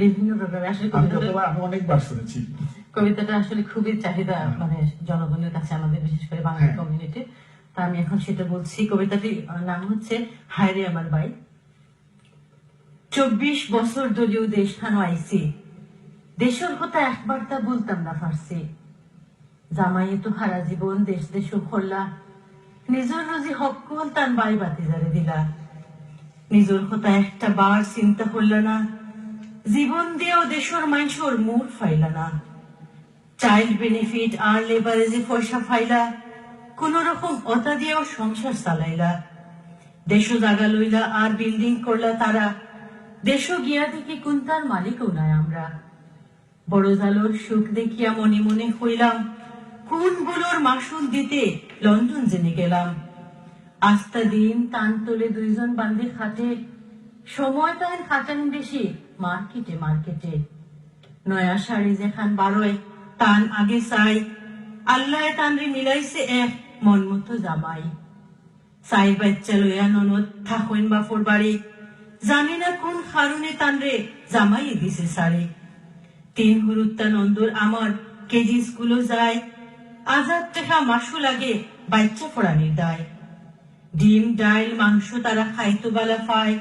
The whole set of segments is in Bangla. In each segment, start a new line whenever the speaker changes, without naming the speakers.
বিভিন্ন প্রকারের আসলে
আমি অনেকবার শুনেছি
কবিতাটা আসলে খুবই চাহিদা মানে জনগণের কাছে আমাদের বিশেষ করে বাংলা কমিউনিটি। তা আমি এখন সেটা বলছি। কবিতাটির নাম হচ্ছে হায়রে আমার ভাই। 24 বছর দলীয় দেশখানো আইসি, দেশের কথা একবার তা বলতাম না ফার্সি। জামাই তো হারা জীবন দেশ দেশ খোল্লা, নিজের রোজি হকুল তান বাই বাতিজারে দিলা। নিজের কথা একটা বার চিন্তা করলা না, জীবন দিয়েও দেশের মানুষের মুড ফাইলা না। চাইল্ড বেনিফিট আর লেবারেজে পয়সা ফাইলা, কোন রকম অতা দিয়েও সংসার চালাইলা। দেশ জাগা লইলা আর বিল্ডিং করলা তারা, দেশ গিয়া দেখি কোনটার মালিকও নাই আমরা। বড় জালোর সুখ দেখিয়া মনে মনে হইলাম, কোন বুলোর মাসুল দিতে লন্ডন জেনে গেলাম। আস্তা দিন টান তোলে দুইজন বান্ধে খাটে, সময় তাই খাটান বেশি মার্কেটে মার্কেটে। নয়া শাড়ি যেখান বারোয় টান আগে চাই, আল্লাহ টানরে মিলাইছে এক মন মতো জামাই। চাই বাচ্চা লইয়া ননদ থাকইন বাপর বাড়ি, জানি না কোন কারণে টানরে জামাই দিছে শাড়ি। 3 হুরুত্তা নন্দর আমার কেজি স্কুলও যায়, 1000 টাকা মাসু লাগে বাচ্চা পড়ানির দায়। ডিম ডাইল মাংস তারা খাইতো বেলা পায়,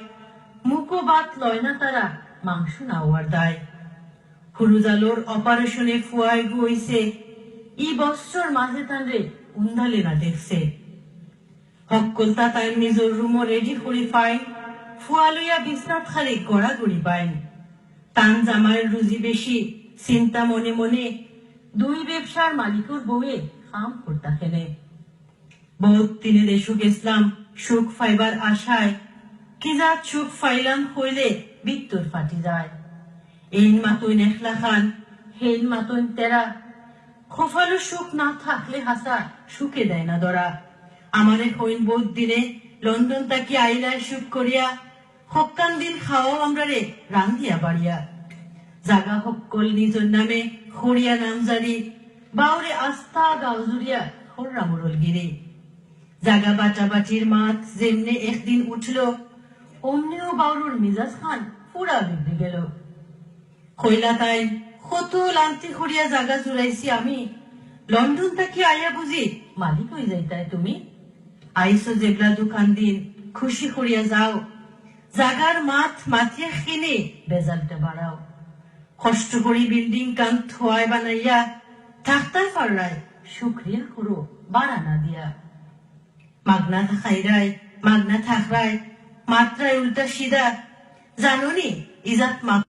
মুখো বাত লয় না তারা মাংস নাওয়ার দায়। হুরুজালোর অপারেশনে ফুয়ায় গইছে, ই বছর মাঝে তানরে উন্দালে না দেখছে। হকলতা তাই নিজের রুমও রেডি করি পাই, ফুয়া লইয়া বিছনাত খালি গড়াগড়ি পাইন। টান জামাইয়ের রুজি বেশি চিন্তা মনে মনে, 2 ব্যবসার মালিকর বউয়ে কাম করতা খেলে। বহুত তিনে দেশুক ইসলাম সুখ ফাইবার আশায়, কি যা সুখ ফাইলাম হইলে বিত্তর ফাটি যায়। এইন মাতইন একলা খান, হেন মাতইন তেরা, খোফালো সুখ না থাকলে হাসা সুখে দেয় না দরা। আমারে হইন বহুত দিনে লন্ডন তাকি আইলায় সুখ করিয়া, হকান দিন খাওয়াও আমরা রে রান্ধিয়া বাড়িয়া। জাগা হকল নিজের নামে খড়িয়া নাম জারি, বাউরে আস্থা গাও জুড়িয়া হররা মোরল গিরে। জাগা বাটাবাটির মাত যেমনে একদিন উঠল, অমনিও বাউরুর মিজাজ খান পুরা বিগড়ে গেল। কইলা তাই কত লান্তি খড়িয়া জাগা জুড়াইছি আমি, লন্ডন তাকি আইয়া বুঝি মালিক হয়ে যাইতাই তুমি। আইসো জেবলা দোকান দিন খুশি করিয়া যাও, জাগার মাত মাথিয়া কিনে বেজালটা বাড়াও। কষ্ট করি বিল্ডিং কান থোয়ায় বানাইয়া, থাকতাই পাররায় শুক্রিয়া করো বাড়া না দিয়া। মাগনা থাকাইরায় মাগনা থাকরায় মাত্রায় উল্টা সিধা, জানুনি ইজাত মা